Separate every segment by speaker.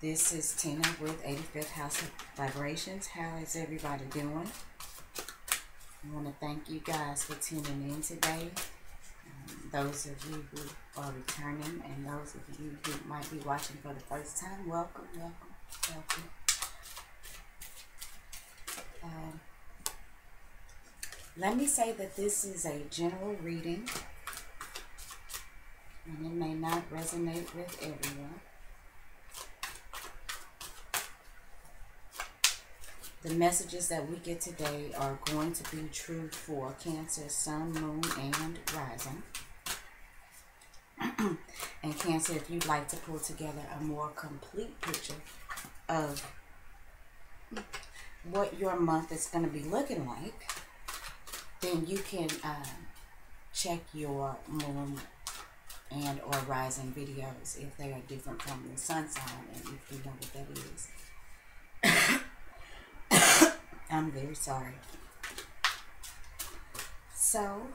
Speaker 1: This is Tina with 85th House of Vibrations. How is everybody doing? I want to thank you guys for tuning in today. Those of you who are returning and those of you who might be watching for the first time, welcome, welcome, welcome. Let me say that this is a general reading and it may not resonate with everyone. The messages that we get today are going to be true for Cancer, Sun, Moon, and Rising. And Cancer, if you'd like to pull together a more complete picture of what your month is going to be looking like, then you can check your Moon and or Rising videos if they are different from the Sun sign, and if you know what that is. I'm very sorry. So,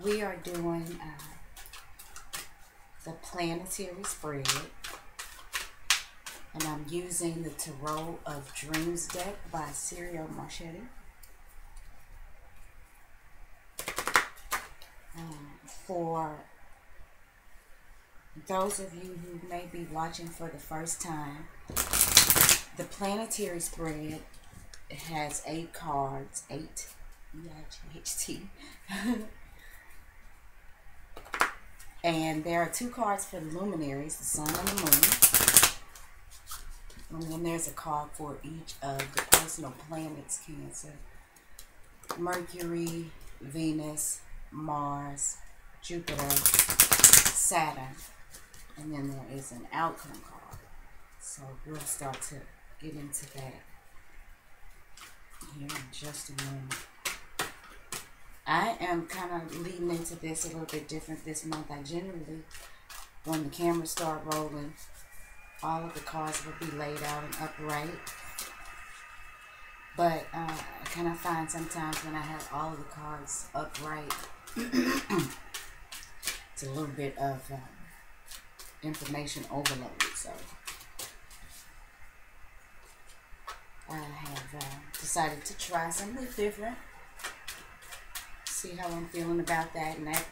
Speaker 1: we are doing the planetary spread, and I'm using the Tarot of Dreams deck by Ciro Marchetti. For those of you who may be watching for the first time, the planetary spread has 8 cards, 8, E-I-G-H-T. And there are 2 cards for the luminaries, the sun and the moon. And then there's a card for each of the personal planets, Cancer. Mercury, Venus, Mars, Jupiter, Saturn. And then there is an outcome card. So we'll start to get into that here in just a moment. I am kind of leading into this a little bit different this month. I generally, when the cameras start rolling, all of the cards will be laid out and upright. But I kind of find sometimes when I have all of the cards upright, it's a little bit of information overload. So I have decided to try something different, see how I'm feeling about that, and that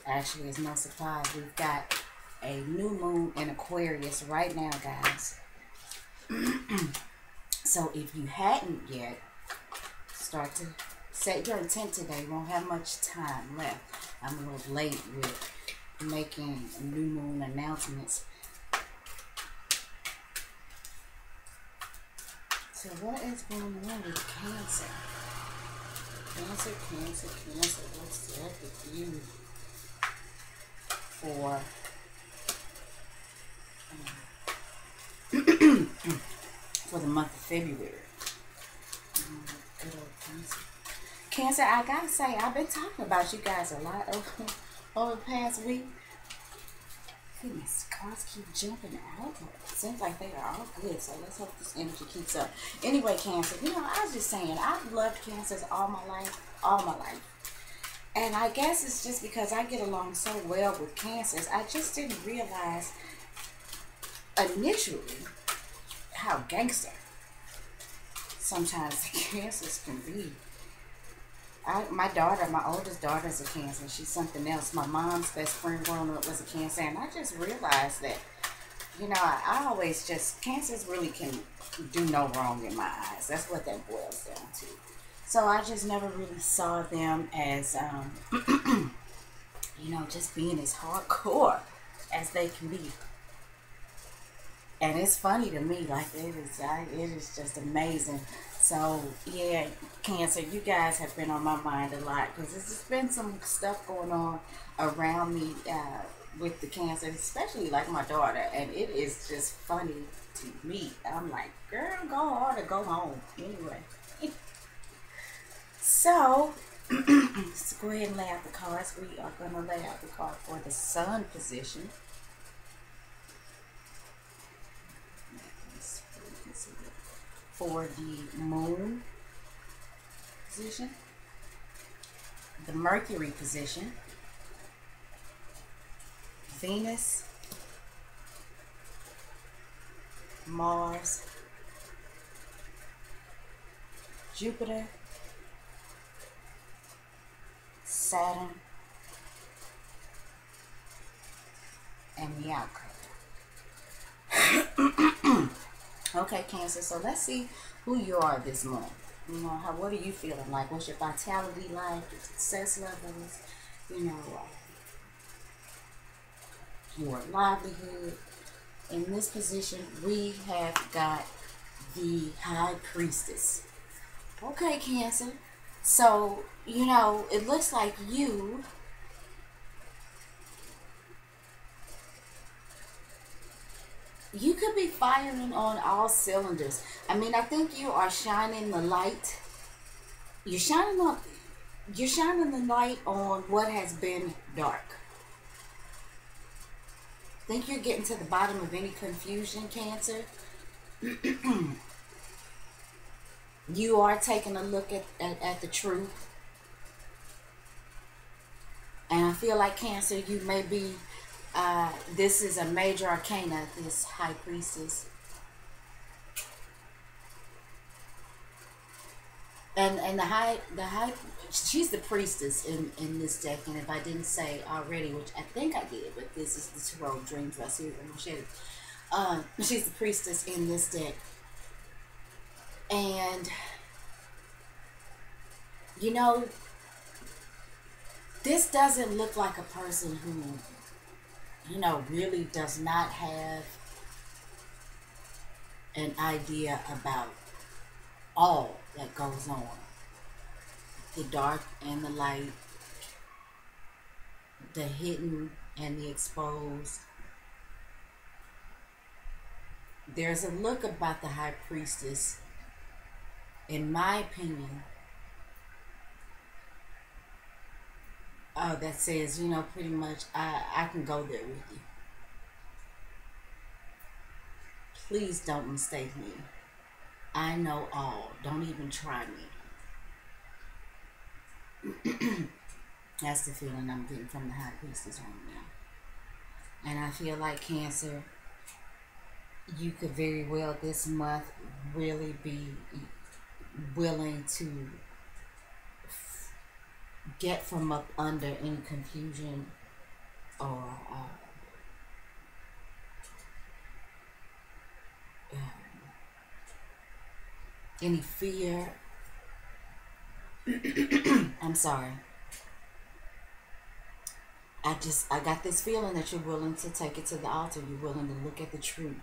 Speaker 1: actually is no surprise. We've got a new moon in Aquarius right now, guys. So if you hadn't yet, start to set your intent today. You won't have much time left. I'm a little late with making new moon announcements. So what is going on with Cancer? Cancer, Cancer, Cancer. What's up with you for the month of February? Good old Cancer. Cancer, I gotta say, I've been talking about you guys a lot over the past week. Goodness, cards keep jumping out. It seems like they are all good, so let's hope this energy keeps up. Anyway, Cancer, you know, I was just saying, I've loved Cancers all my life. And I guess it's just because I get along so well with Cancers. I just didn't realize initially how gangster sometimes the Cancers can be. My oldest daughter is a Cancer. She's something else. My mom's best friend growing up was a Cancer. And I just realized that, you know, I always just, Cancers really can do no wrong in my eyes. That's what that boils down to. So I just never really saw them as, you know, just being as hardcore as they can be. And it's funny to me, like it is just amazing. So yeah, Cancer, you guys have been on my mind a lot because there's been some stuff going on around me with the Cancer, especially like my daughter, and it is just funny to me. I'm like, girl, go hard or go home. Anyway, so let's go ahead and lay out the cards. We are going to lay out the card for the Sun position. For the Moon position, the Mercury position, Venus, Mars, Jupiter, Saturn, and the outcome. Okay, Cancer, so let's see who you are this month. You know, what are you feeling like? What's your vitality like? Your success levels? You know, your livelihood. In this position, we have got the High Priestess. Okay, Cancer. So, you know, it looks like you could be firing on all cylinders. I mean, I think you are shining the light. You're shining the light on what has been dark. Think you're getting to the bottom of any confusion, Cancer. You are taking a look at the truth. And I feel like, Cancer, you may be, this is a major arcana, this High Priestess. And the high, she's the priestess in this deck. And if I didn't say already, which I think I did, but this is the Ciro Dream Dress here in Marchetti. She's the priestess in this deck. And, you know, this doesn't look like a person who, you know, really does not have an idea about all that goes on. The dark and the light, the hidden and the exposed. There's a look about the High Priestess, in my opinion, that says, you know, pretty much, I can go there with you. Please don't mistake me. I know all. Don't even try me. That's the feeling I'm getting from the High Priestess right now. And I feel like, Cancer, you could very well this month really be willing to get from up under any confusion or any fear. I'm sorry. I got this feeling that you're willing to take it to the altar. You're willing to look at the truth.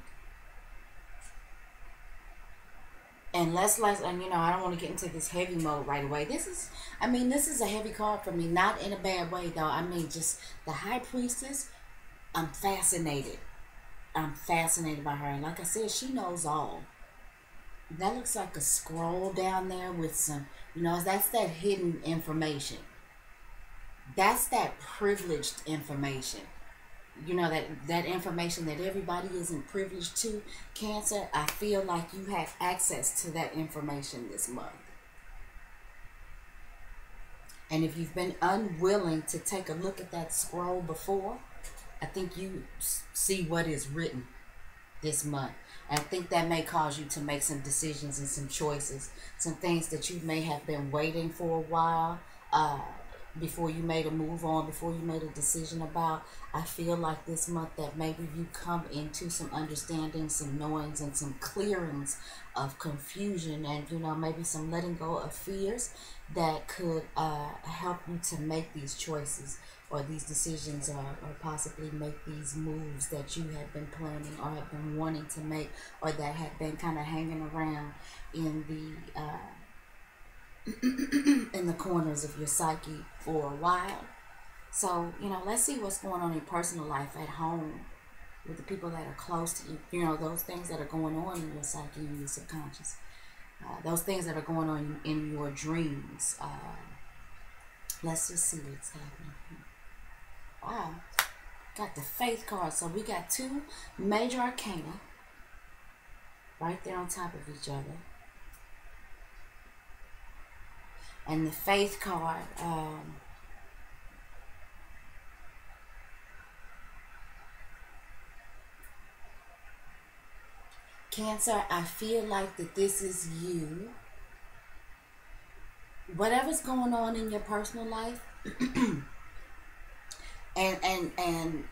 Speaker 1: And and you know, I don't want to get into this heavy mode right away. This is a heavy card for me. Not in a bad way, though. I mean, just the High Priestess, I'm fascinated. I'm fascinated by her. And like I said, she knows all. That looks like a scroll down there with some, you know, that's that hidden information. That's that privileged information. You know, that information that everybody isn't privileged to. Cancer, I feel like you have access to that information this month. And if you've been unwilling to take a look at that scroll before, I think you see what is written this month. And I think that may cause you to make some decisions and some choices. Some things that you may have been waiting for a while. Before you made a move on, before you made a decision about. I feel like this month that maybe you come into some understanding, some knowings, and some clearings of confusion, and, you know, maybe some letting go of fears that could help you to make these choices or these decisions, or possibly make these moves that you have been planning or have been wanting to make, or that have been kind of hanging around in the in the corners of your psyche for a while. So, you know, let's see what's going on in your personal life at home with the people that are close to you. You know, those things that are going on in your psyche and your subconscious. Those things that are going on in your dreams. Let's just see what's happening. Wow. Got the Faith card. So we got two major arcana right there on top of each other. And the Faith card, Cancer, I feel like that this is you. Whatever's going on in your personal life, and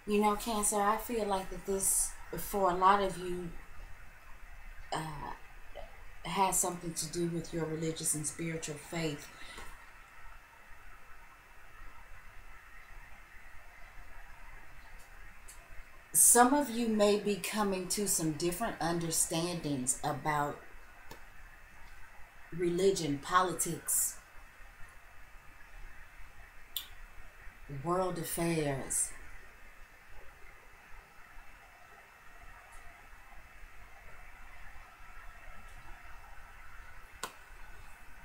Speaker 1: you know, Cancer, I feel like that this, for a lot of you, has something to do with your religious and spiritual faith. Some of you may be coming to some different understandings about religion, politics, world affairs.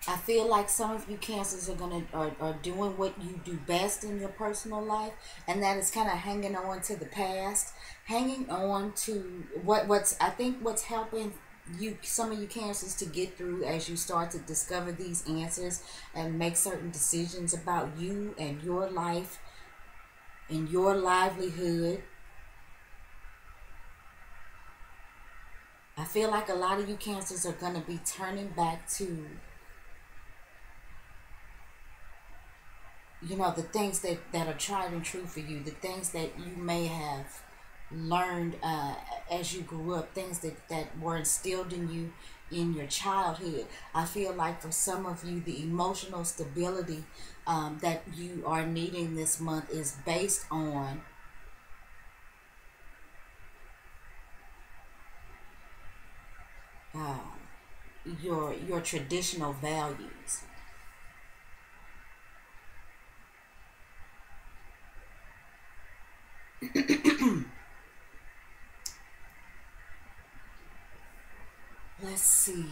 Speaker 1: I feel like some of you Cancers are doing what you do best in your personal life, and that is kind of hanging on to the past, hanging on to what's I think what's helping you, some of you Cancers, to get through as you start to discover these answers and make certain decisions about you and your life and your livelihood. I feel like a lot of you Cancers are going to be turning back to, you know, the things that are tried and true for you, the things that you may have learned as you grew up, things that were instilled in you in your childhood. I feel like for some of you, the emotional stability that you are needing this month is based on uh, your traditional values. Let's see.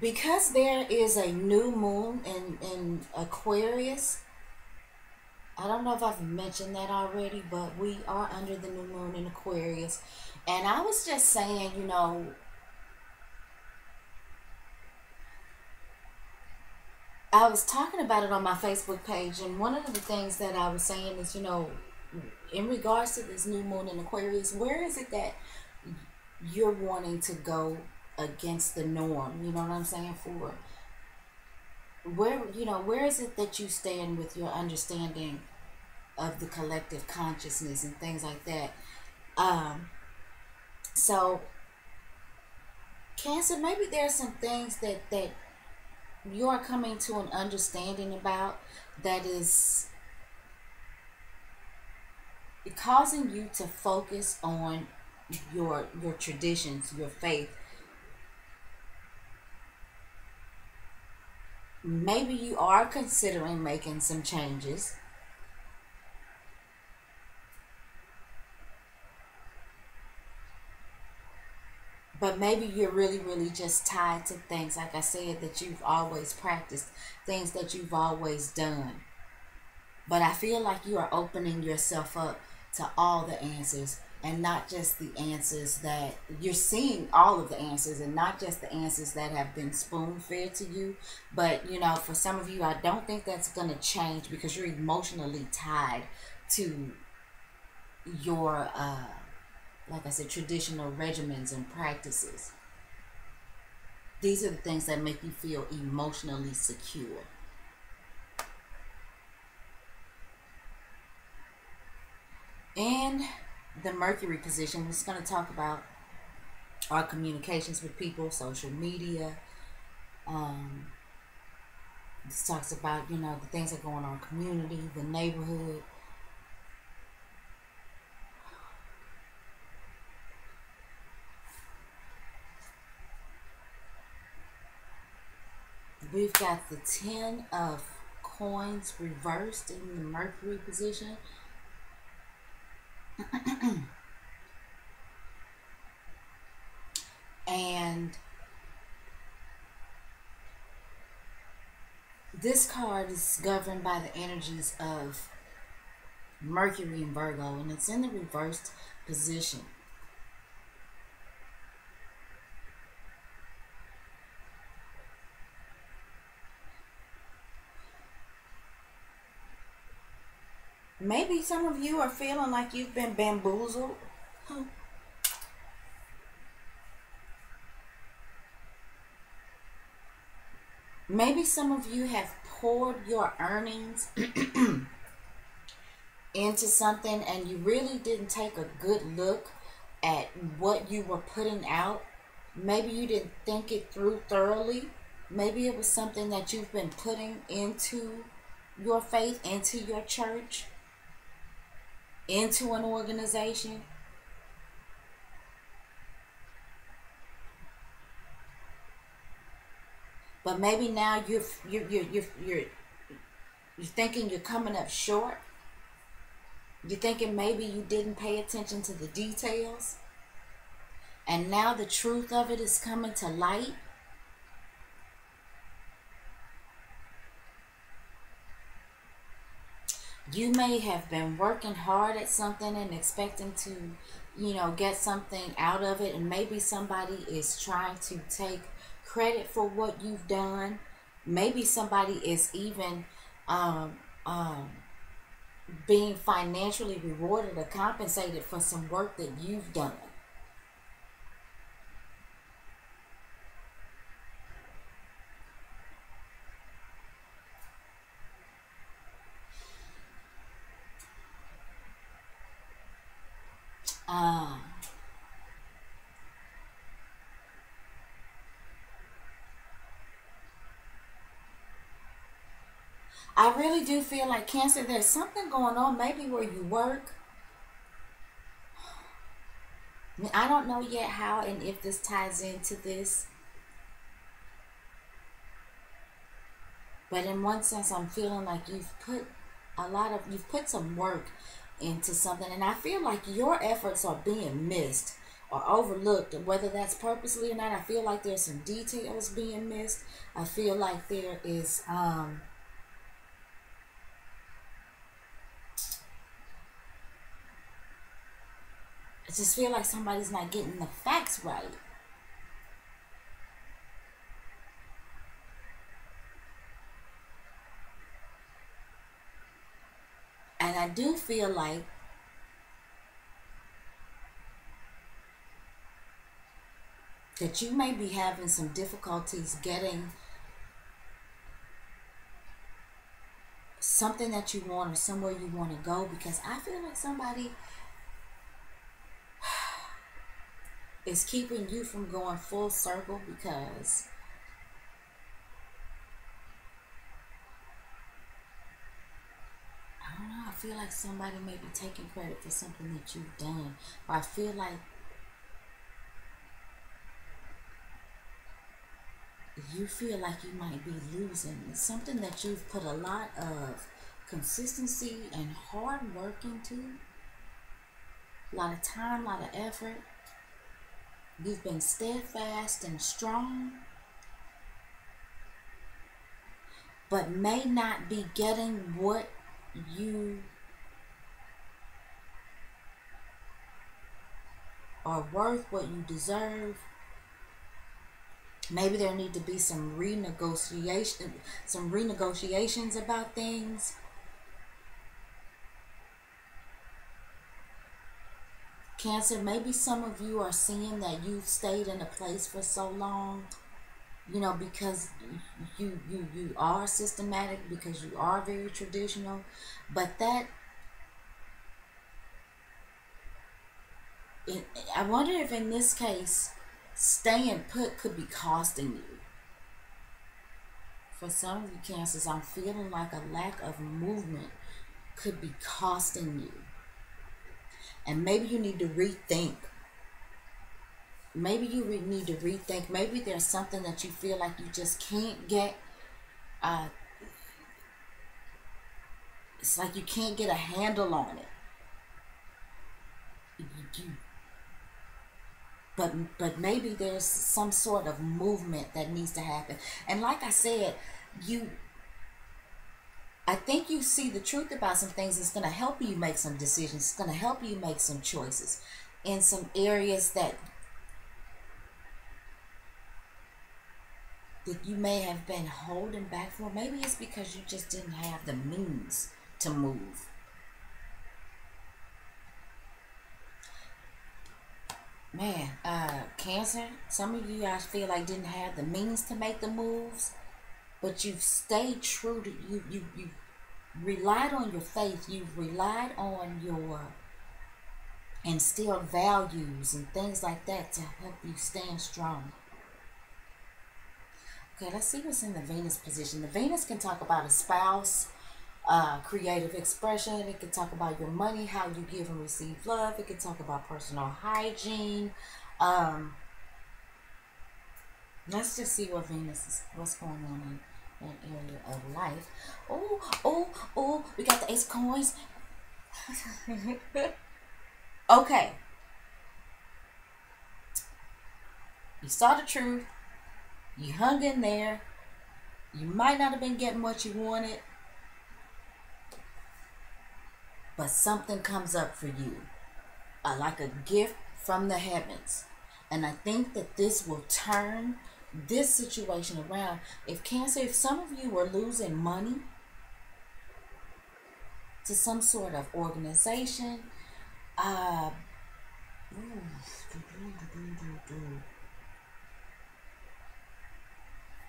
Speaker 1: Because there is a new moon in Aquarius, I don't know if I've mentioned that already, but we are under the new moon in Aquarius. And I was just saying, you know, I was talking about it on my Facebook page, and one of the things that I was saying is, you know, in regards to this new moon in Aquarius, where is it that you're wanting to go against the norm? You know what I'm saying? For where, you know, where is it that you stand with your understanding of the collective consciousness and things like that? Um, so Cancer, maybe there's some things that you are coming to an understanding about that is causing you to focus on your traditions, your faith. Maybe you are considering making some changes, but maybe you're really just tied to things, like I said, that you've always practiced, things that you've always done. But I feel like you are opening yourself up to all the answers, and not just the answers that you're seeing, all of the answers, and not just the answers that have been spoon fed to you. But, you know, for some of you, I don't think that's going to change because you're emotionally tied to your, like I said, traditional regimens and practices. These are the things that make you feel emotionally secure. In the Mercury position, we're just going to talk about our communications with people, social media. Um, this talks about, you know, the things that go on in our community, the neighborhood. We've got the 10 of coins reversed in the Mercury position. And this card is governed by the energies of Mercury and Virgo, and it's in the reversed position. Maybe some of you are feeling like you've been bamboozled. Maybe some of you have poured your earnings into something and you really didn't take a good look at what you were putting out. Maybe you didn't think it through thoroughly. Maybe it was something that you've been putting into your faith, into your church, into an organization. But maybe now you're thinking you're coming up short. You're thinking maybe you didn't pay attention to the details. And now the truth of it is coming to light. You may have been working hard at something and expecting to, get something out of it. And maybe somebody is trying to take credit for what you've done. Maybe somebody is even um, um, being financially rewarded or compensated for some work that you've done. Uh, I really do feel like, Cancer, there's something going on maybe where you work. I mean, I don't know yet how and if this ties into this. But in one sense, I'm feeling like you've put some work into something. And I feel like your efforts are being missed or overlooked, whether that's purposely or not. I feel like there's some details being missed. I feel like there is, I just feel like somebody's not getting the facts right. And I do feel like that you may be having some difficulties getting something that you want or somewhere you want to go, because I feel like somebody is keeping you from going full circle, because I don't know, I feel like somebody may be taking credit for something that you've done, or I feel like you feel like you might be losing. It's something that you've put a lot of consistency and hard work into, a lot of time, a lot of effort. You've been steadfast and strong, but may not be getting what you are worth, what you deserve. Maybe there need to be some renegotiations about things. Cancer, maybe some of you are seeing that you've stayed in a place for so long, because you are systematic, because you are very traditional, but I wonder if in this case, staying put could be costing you. For some of you Cancers, I'm feeling like a lack of movement could be costing you. And maybe you need to rethink. Maybe there's something that you feel like you just can't get. It's like you can't get a handle on it. But maybe there's some sort of movement that needs to happen. And like I said, I think you see the truth about some things. It's going to help you make some decisions. It's going to help you make some choices in some areas that you may have been holding back for. Maybe it's because you just didn't have the means to move. Man, Cancer, some of you I feel like didn't have the means to make the moves, but you've stayed true to you relied on your faith, you've relied on your instilled values and things like that to help you stand strong. Okay, let's see what's in the Venus position. The Venus can talk about a spouse, creative expression. It can talk about your money, how you give and receive love. It can talk about personal hygiene. Um, let's just see what Venus is, what's going on in that area of life. Oh, we got the Ace of Coins. Okay, you saw the truth. You hung in there. You might not have been getting what you wanted, but something comes up for you, like a gift from the heavens. And I think that this will turn this situation around. If Cancer, if some of you were losing money to some sort of organization,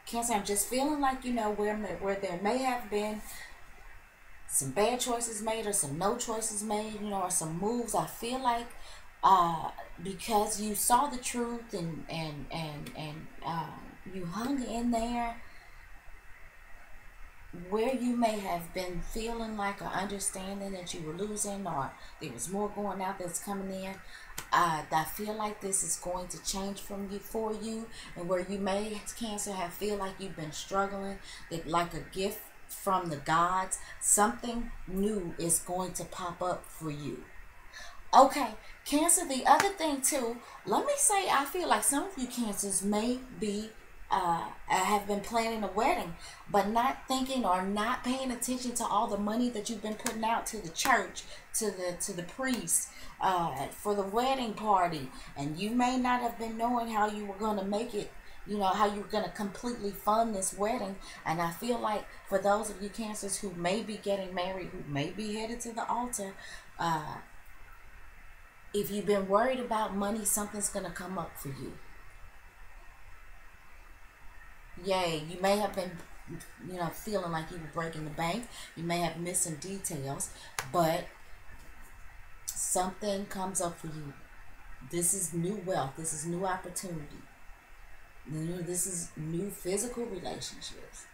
Speaker 1: Cancer, I'm just feeling like, where there may have been some bad choices made or some no choices made, or some moves. I feel like because you saw the truth and you hung in there, where you may have been feeling like or understanding that you were losing or there was more going out that's coming in. I feel like this is going to change for you, and where you may, Cancer, have feel like you've been struggling, that like a gift from the gods, something new is going to pop up for you. Okay, Cancer, the other thing too, let me say, I feel like some of you Cancers may be have been planning a wedding, but not thinking or not paying attention to all the money that you've been putting out to the church, to the priest, for the wedding party, and you may not have been knowing how you were going to make it. How you were going to completely fund this wedding. And I feel like for those of you Cancers who may be getting married, who may be headed to the altar, if you've been worried about money, something's going to come up for you. Yay, you may have been, feeling like you were breaking the bank. You may have missed some details, but something comes up for you. This is new wealth. This is new opportunity. This is new physical relationships.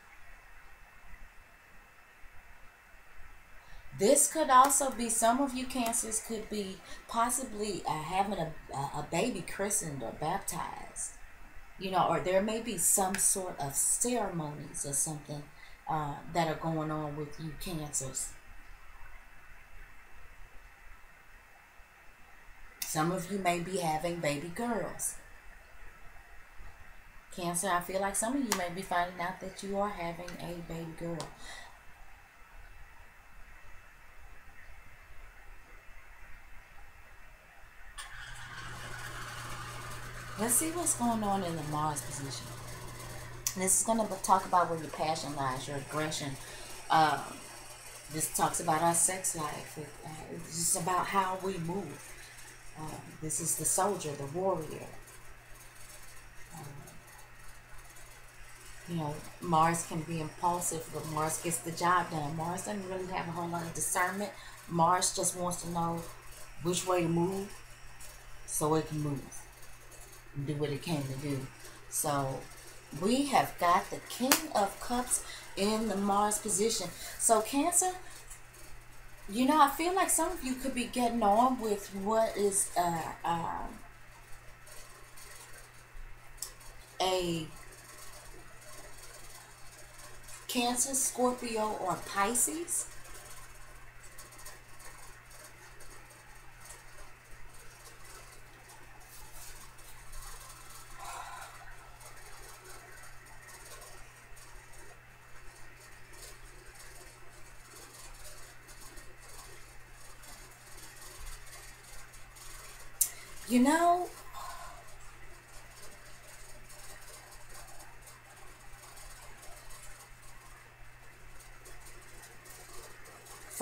Speaker 1: This could also be, some of you Cancers could be possibly having a baby christened or baptized. Or there may be some sort of ceremonies or something that are going on with you Cancers. Some of you may be having baby girls. Cancer, I feel like some of you may be finding out that you are having a baby girl. Let's see what's going on in the Mars position. This is going to talk about where your passion lies, your aggression. This talks about our sex life. It's just about how we move. This is the soldier, the warrior. Mars can be impulsive, but Mars gets the job done. Mars doesn't really have a whole lot of discernment. Mars just wants to know which way to move so it can move and do what it came to do. So we have got the King of Cups in the Mars position. So Cancer, I feel like some of you could be getting on with what is a Cancer, Scorpio, or Pisces.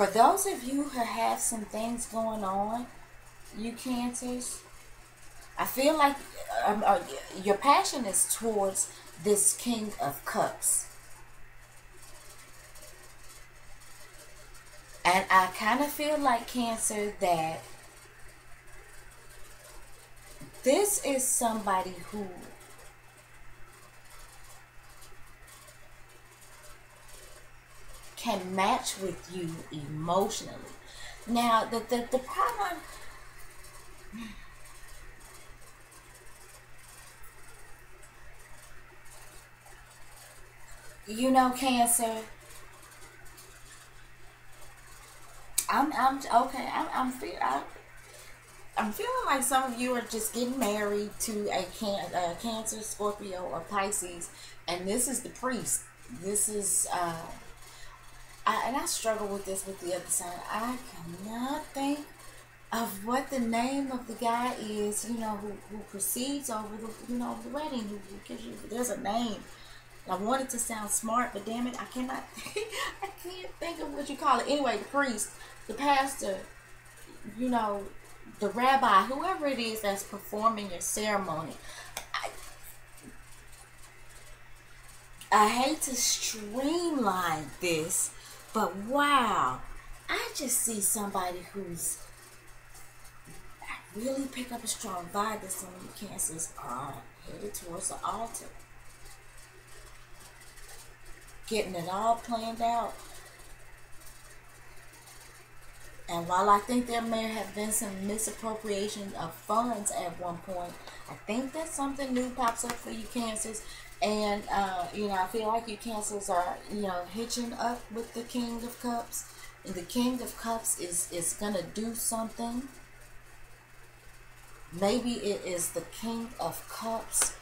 Speaker 1: For those of you who have some things going on, you Cancers, I feel like your passion is towards this King of Cups. And I kind of feel like, Cancer, that this is somebody who can match with you emotionally. Now, the problem, Cancer, I'm okay. I'm feeling like some of you are just getting married to a Cancer, Scorpio, or Pisces, and this is the priest. This is and I struggle with this with the other side. I cannot think of what the name of the guy is. Who proceeds over the wedding. Who gives you? There's a name. I wanted to sound smart, but damn it, I cannot. I can't think of what you call it. Anyway, the priest, the pastor, you know, the rabbi, whoever it is that's performing your ceremony. I hate to streamline this, but wow, I just see somebody who's really pick up a strong vibe that some of you Cancers are headed towards the altar. Getting it all planned out. And while I think there may have been some misappropriation of funds at one point, I think that something new pops up for you Cancers. And, I feel like you Cancers are, hitching up with the King of Cups. And the King of Cups is going to do something. Maybe it is the King of Cups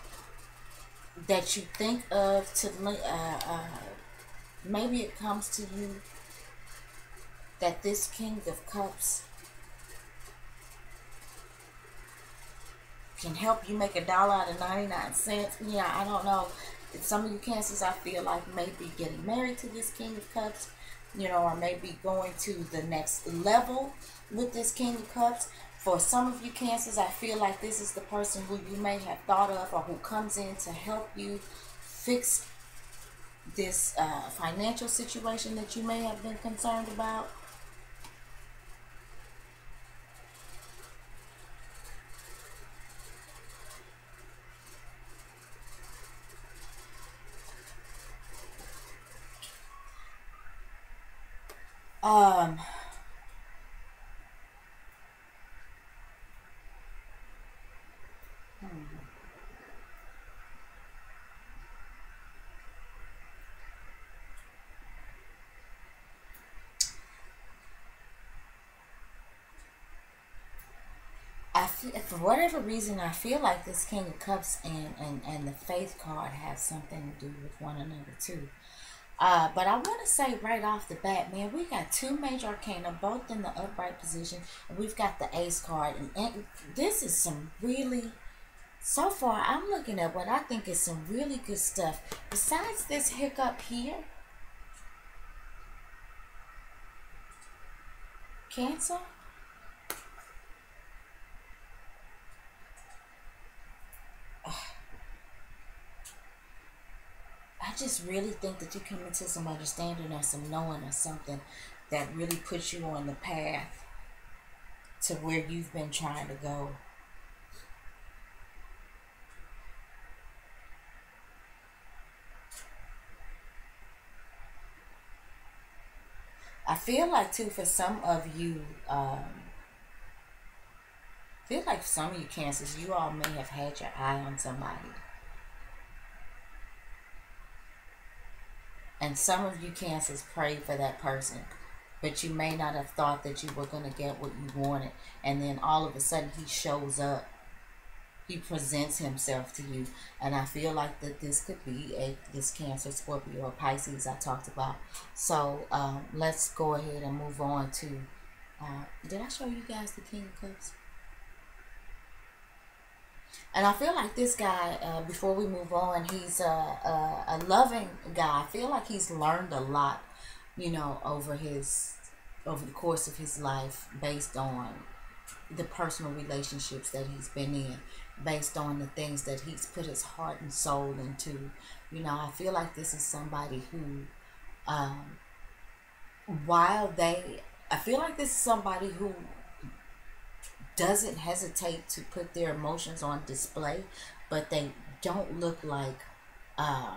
Speaker 1: that you think of to, maybe it comes to you that this King of Cups can help you make $1 out of 99 cents. Yeah, I don't know. Some of you Cancers, I feel like, may be getting married to this King of Cups, or maybe going to the next level with this King of Cups. For some of you Cancers, I feel like this is the person who you may have thought of or who comes in to help you fix this financial situation that you may have been concerned about. Um, for whatever reason, I feel like this King of Cups and the Faith card have something to do with one another too. But I want to say right off the bat, man, we got two major arcana, both in the upright position, and we've got the Ace card, and this is some really, so far, I'm looking at what I think is some really good stuff. Besides this hiccup here, Cancer, I just really think that you come into some understanding or some knowing or something that really puts you on the path to where you've been trying to go. I feel like too for some of you, I feel like some of you Cancers, you all may have had your eye on somebody. And some of you Cancers prayed for that person, but you may not have thought that you were going to get what you wanted. And then all of a sudden he shows up. He presents himself to you. And I feel like that this could be this Cancer, Scorpio, or Pisces I talked about. So let's go ahead and move on to, did I show you guys the King of Cups? And I feel like this guy, before we move on, he's a loving guy. I feel like he's learned a lot, over the course of his life based on the personal relationships that he's been in. based on the things that he's put his heart and soul into. I feel like this is somebody who, um, while they, I feel like this is somebody who doesn't hesitate to put their emotions on display, but they don't look like uh,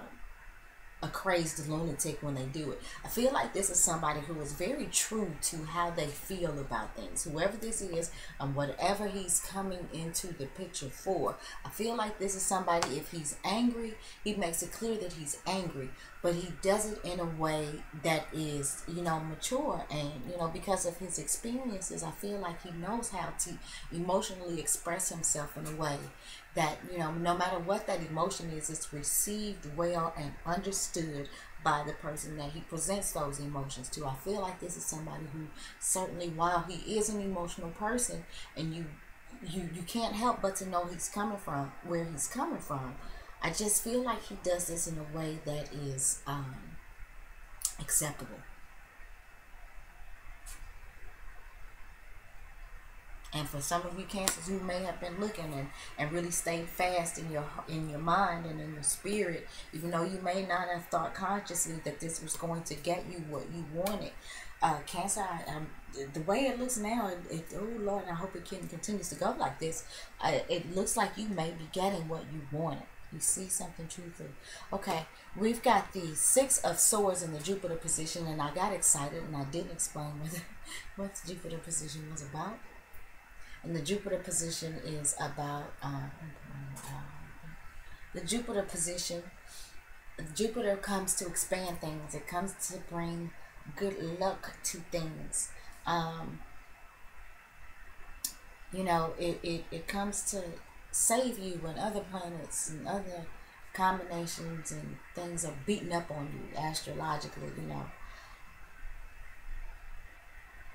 Speaker 1: a crazed lunatic when they do it. I feel like this is somebody who is very true to how they feel about things. Whoever this is and whatever he's coming into the picture for. I feel like this is somebody, if he's angry, he makes it clear that he's angry, but he does it in a way that is, mature. And, because of his experiences, I feel like he knows how to emotionally express himself in a way that, no matter what that emotion is, it's received well and understood by the person that he presents those emotions to. I feel like this is somebody who certainly, while he is an emotional person, and you can't help but to know he's coming from where he's coming from, I just feel like he does this in a way that is acceptable. And for some of you Cancers who may have been looking and really stayed fast in your mind and in your spirit, even though you may not have thought consciously that this was going to get you what you wanted. Cancer, the way it looks now, oh Lord, I hope it continues to go like this. It looks like you may be getting what you wanted. You see something truthful. Okay, we've got the Six of Swords in the Jupiter position, and I got excited and I didn't explain what the Jupiter position was about. And the Jupiter position is about the Jupiter position. Jupiter comes to expand things. It comes to bring good luck to things. It comes to save you when other planets and other combinations and things are beating up on you astrologically.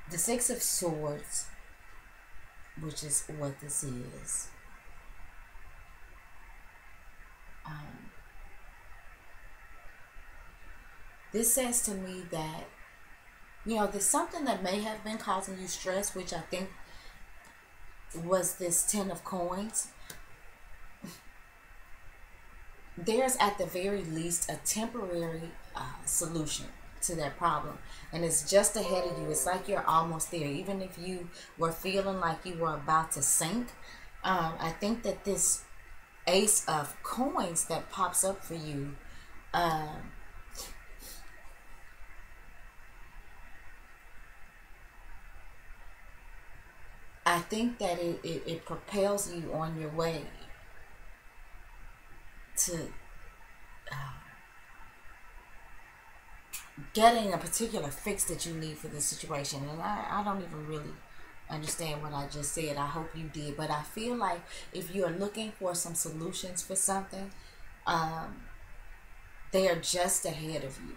Speaker 1: The Six of Swords, which is what this is. This says to me that, there's something that may have been causing you stress, which I think was this Ten of Coins. There's at the very least a temporary solution to that problem, and it's just ahead of you. It's like you're almost there. Even if you were feeling like you were about to sink, I think that this Ace of Coins that pops up for you, I think that it propels you on your way to getting a particular fix that you need for this situation. And I don't even really understand what I just said. I hope you did. But I feel like if you're looking for some solutions for something, they are just ahead of you.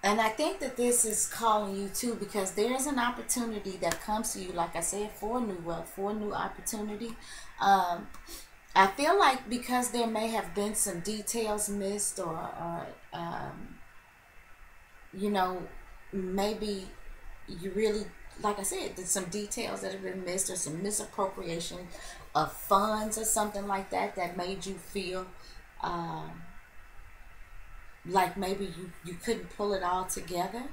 Speaker 1: And I think that this is calling you too, because there's an opportunity that comes to you, like I said, for new wealth, for new opportunity. I feel like because there may have been some details missed, or maybe you really, like I said, there's some details that have been missed, or some misappropriation of funds or something like that made you feel like maybe you couldn't pull it all together.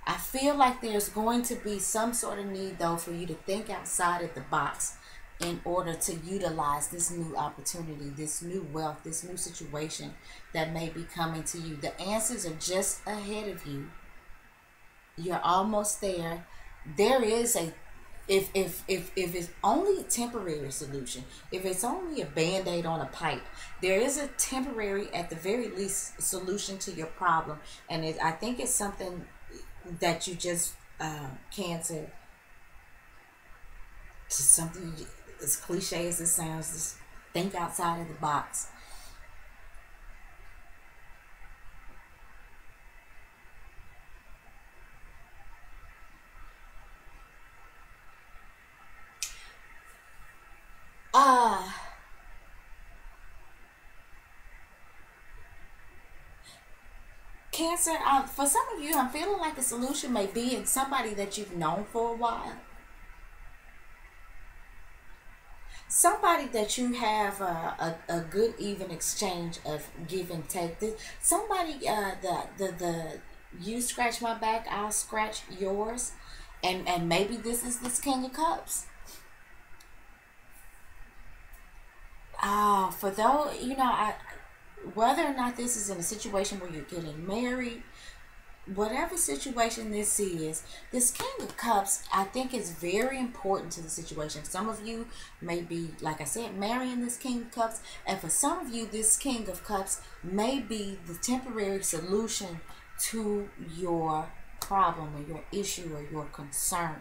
Speaker 1: I feel like there's going to be some sort of need, though, for you to think outside of the box in order to utilize this new opportunity, this new wealth, this new situation that may be coming to you. The answers are just ahead of you. You're almost there. There is a, if it's only a temporary solution, if it's only a band-aid on a pipe, there is a temporary, at the very least, solution to your problem. And I think it's something that you just Cancer, just something, as cliche as it sounds, just think outside of the box. Cancer, for some of you, I'm feeling like the solution may be in somebody that you've known for a while. Somebody that you have a good even exchange of give and take. Somebody, the you scratch my back, I'll scratch yours. And maybe this is this King of Cups. For those, whether or not this is in a situation where you're getting married, whatever situation this is, this King of Cups, I think, is very important to the situation. Some of you may be, like I said, marrying this King of Cups, and for some of you, this King of Cups may be the temporary solution to your problem or your issue or your concern.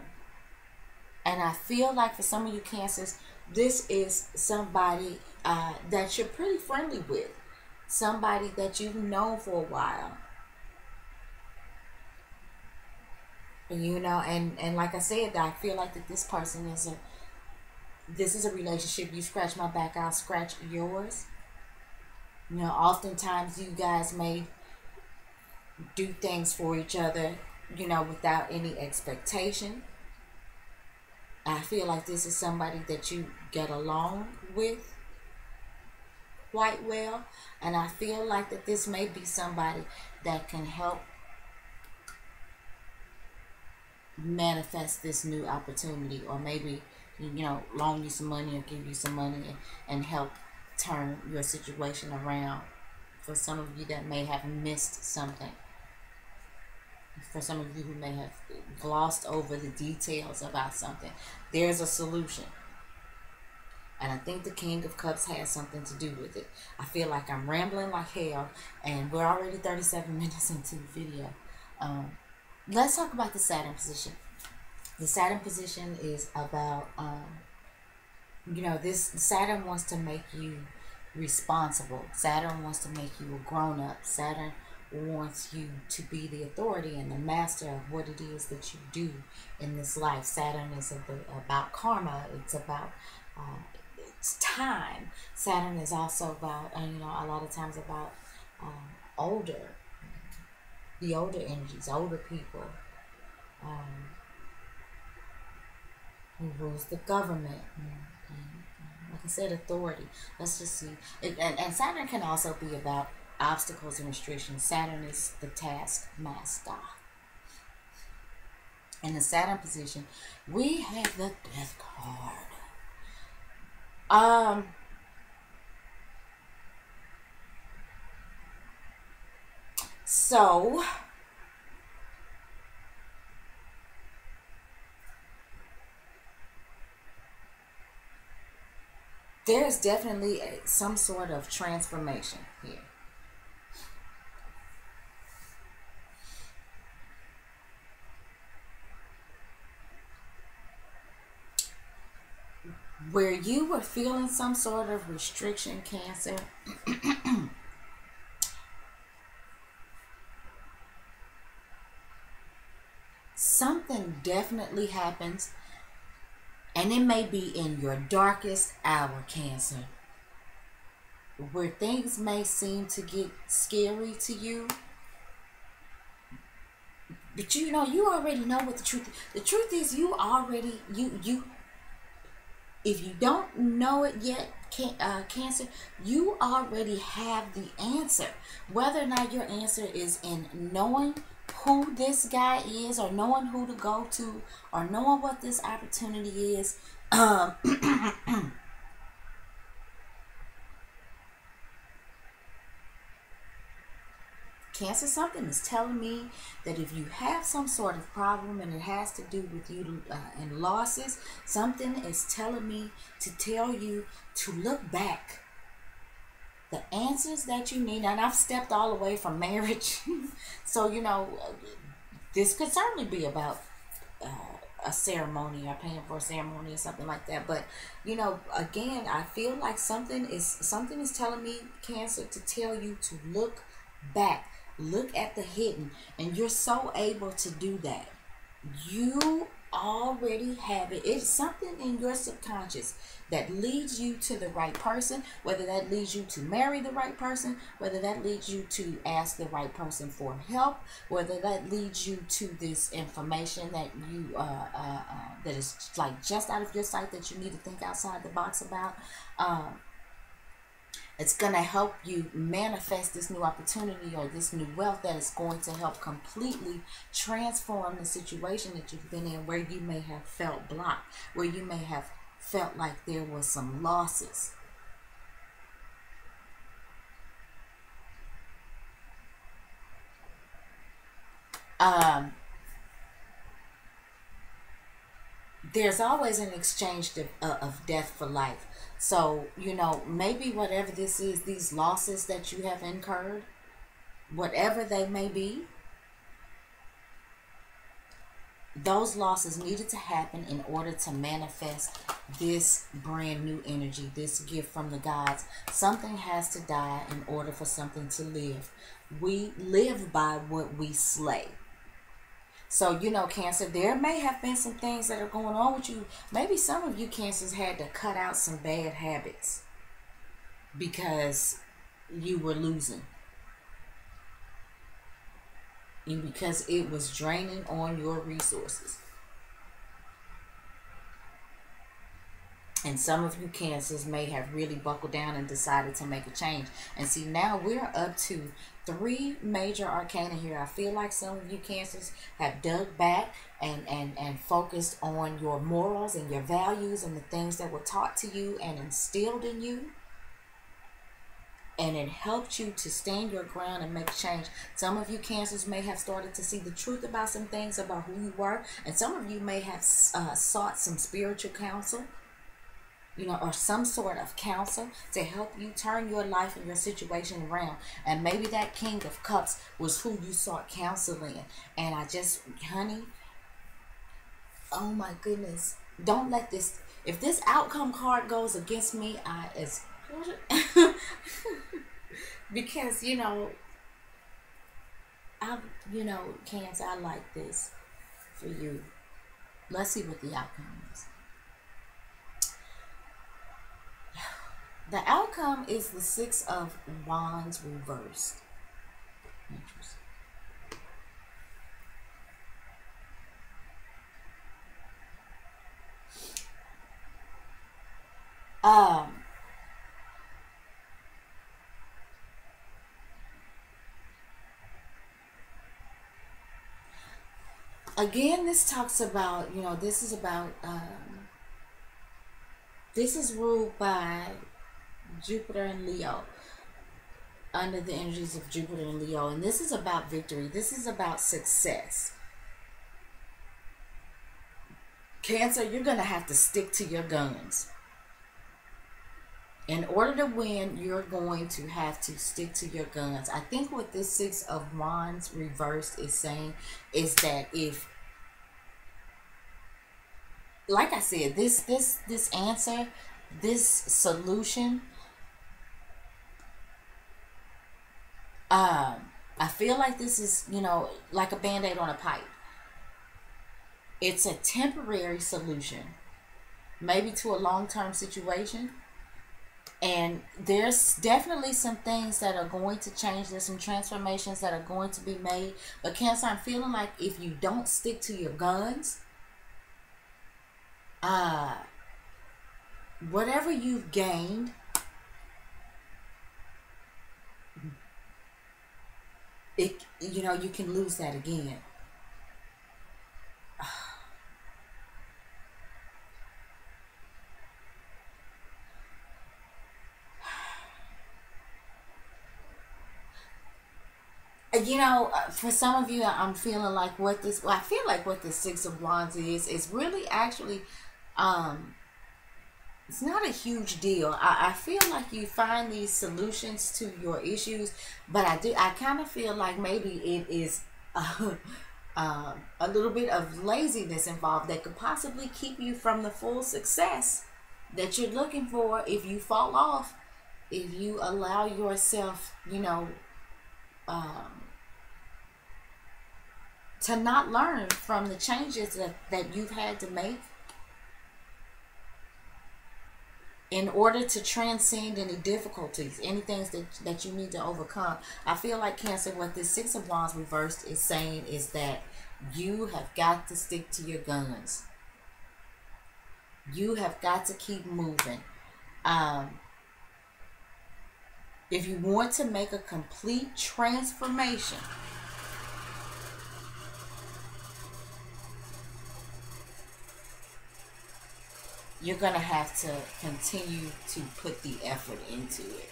Speaker 1: And I feel like for some of you Cancers, this is somebody that you're pretty friendly with, somebody that you've known for a while. And like I said, I feel like that this person this is a relationship. You scratch my back, I'll scratch yours. Oftentimes you guys may do things for each other, without any expectation. I feel like this is somebody that you get along with quite well. And I feel like that this may be somebody that can help manifest this new opportunity, or maybe loan you some money or give you some money and help turn your situation around. For some of you that may have missed something, for some of you who may have glossed over the details about something, there's a solution. And I think the King of Cups has something to do with it. I feel like I'm rambling like hell, and we're already 37 minutes into the video. Let's talk about the Saturn position. The Saturn position is about, this Saturn wants to make you responsible. Saturn wants to make you a grown-up. Saturn wants you to be the authority and the master of what it is that you do in this life. Saturn is about karma. It's about it's time. Saturn is also about, a lot of times about the older energies, older people, who rules the government, and like I said, authority. Let's just see. And Saturn can also be about obstacles and restrictions. Saturn is the taskmaster. In the Saturn position, we have the Death card. So there's definitely some sort of transformation here. Where you were feeling some sort of restriction, Cancer, something definitely happens, and it may be in your darkest hour, Cancer, where things may seem to get scary to you. But you already know what the truth is. The truth is, you already, if you don't know it yet, Cancer, you already have the answer. Whether or not your answer is in knowing who this guy is, or knowing who to go to, or knowing what this opportunity is. Cancer, something is telling me that if you have some sort of problem and it has to do with you and losses, something is telling me to tell you to look back. The answers that you need, and I've stepped all the way from marriage, so this could certainly be about a ceremony, or paying for a ceremony or something like that. But again, I feel like something is telling me, Cancer, to tell you to look back. Look at the hidden, and you're so able to do that. You already have it. It's something in your subconscious that leads you to the right person, whether that leads you to marry the right person, whether that leads you to ask the right person for help, whether that leads you to this information that you that is like just out of your sight that you need to think outside the box about. It's going to help you manifest this new opportunity or this new wealth that is going to help completely transform the situation that you've been in, where you may have felt blocked, where you may have felt like there was some losses. There's always an exchange of death for life. So, maybe whatever this is, these losses that you have incurred, whatever they may be, those losses needed to happen in order to manifest this brand new energy, this gift from the gods. Something has to die in order for something to live. We live by what we slay. So, Cancer, there may have been some things that are going on with you. Maybe some of you Cancers had to cut out some bad habits because you were losing. And because it was draining on your resources. And some of you Cancers may have really buckled down and decided to make a change. And see, now we're up to 3 major arcana here. I feel like some of you Cancers have dug back and focused on your morals and your values and the things that were taught to you and instilled in you. And it helped you to stand your ground and make change. Some of you Cancers may have started to see the truth about some things about who you were. And some of you may have sought some spiritual counsel, or some sort of counsel to help you turn your life and your situation around. And maybe that King of Cups was who you sought counsel in. And honey, oh my goodness, don't let this, if this outcome card goes against me, because, Cancer, I like this for you. Let's see what the outcome is. The outcome is the 6 of Wands reversed. Interesting. Again, this talks about, this is ruled by Jupiter and Leo, under the energies of Jupiter and Leo. And this is about victory. This is about success. Cancer, you're going to have to stick to your guns. In order to win, you're going to have to stick to your guns. I think what this 6 of Wands reversed is saying is that if, like I said, this answer, this solution, I feel like this is, like a Band-Aid on a pipe. It's a temporary solution, maybe to a long-term situation. And there's definitely some things that are going to change. There's some transformations that are going to be made. But Cancer, I'm feeling like if you don't stick to your guns, whatever you've gained, you can lose that again. For some of you, I'm feeling like I feel like what the 6 of Wands is really actually, it's not a huge deal. I feel like you find these solutions to your issues, but I kind of feel like maybe it is a little bit of laziness involved that could possibly keep you from the full success that you're looking for if you fall off, if you allow yourself, to not learn from the changes that you've had to make in order to transcend any difficulties, any things that you need to overcome. I feel like, Cancer, what this Six of Wands reversed is saying is that you have got to stick to your guns. You have got to keep moving. If you want to make a complete transformation, you're going to have to continue to put the effort into it.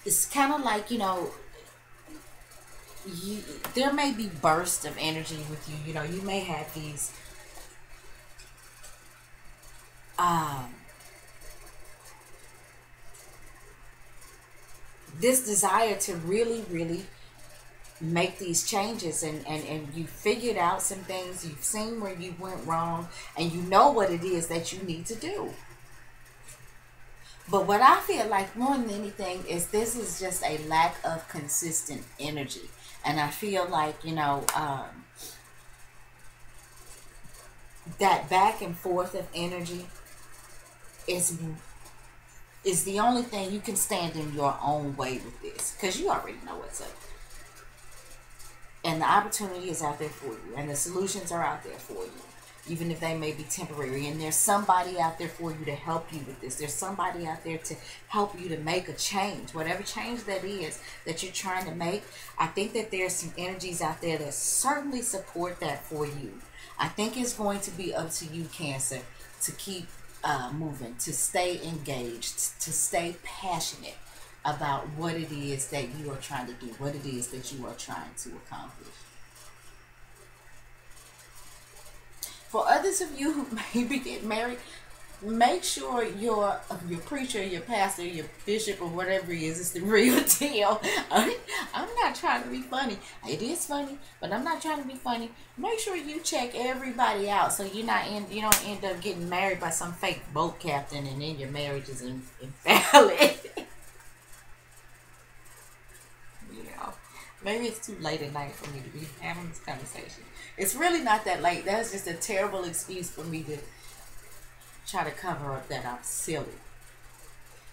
Speaker 1: It's kind of like, you know, there may be bursts of energy with you. You know, you may have these this desire to really make these changes, and you figured out some things, you've seen where you went wrong, and you know what it is that you need to do. But what I feel like more than anything is this is just a lack of consistent energy. And I feel like, you know, that back and forth of energy is the only thing you can stand in your own way with this, because you already know what's up. And the opportunity is out there for you, and the solutions are out there for you, even if they may be temporary. And there's somebody out there for you to help you with this. There's somebody out there to help you to make a change, whatever change that is that you're trying to make. I think that there's some energies out there that certainly support that for you. I think it's going to be up to you, Cancer, to keep moving, to stay engaged, to stay passionate about what it is that you are trying to do, what it is that you are trying to accomplish. For others of you who maybe get married, make sure your preacher, your pastor, your bishop, or whatever it is the real deal. I'm not trying to be funny. It is funny, but I'm not trying to be funny. Make sure you check everybody out, so you don't end up getting married by some fake boat captain, and then your marriage is invalid. Maybe it's too late at night for me to be having this conversation. It's really not that late. That's just a terrible excuse for me to try to cover up that I'm silly.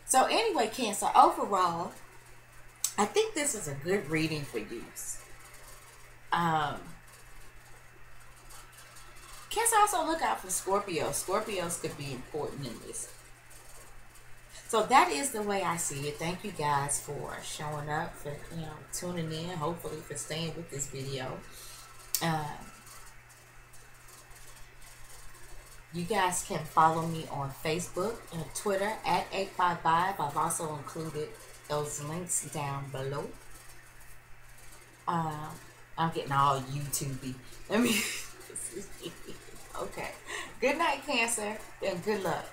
Speaker 1: So anyway, Cancer, overall, I think this is a good reading for you. Cancer, also look out for Scorpio. Scorpios could be important in this. So that is the way I see it. Thank you guys for showing up, for tuning in, hopefully for staying with this video. You guys can follow me on Facebook and Twitter at 855. I've also included those links down below. I'm getting all YouTube-y. Let me okay. Good night, Cancer, and good luck.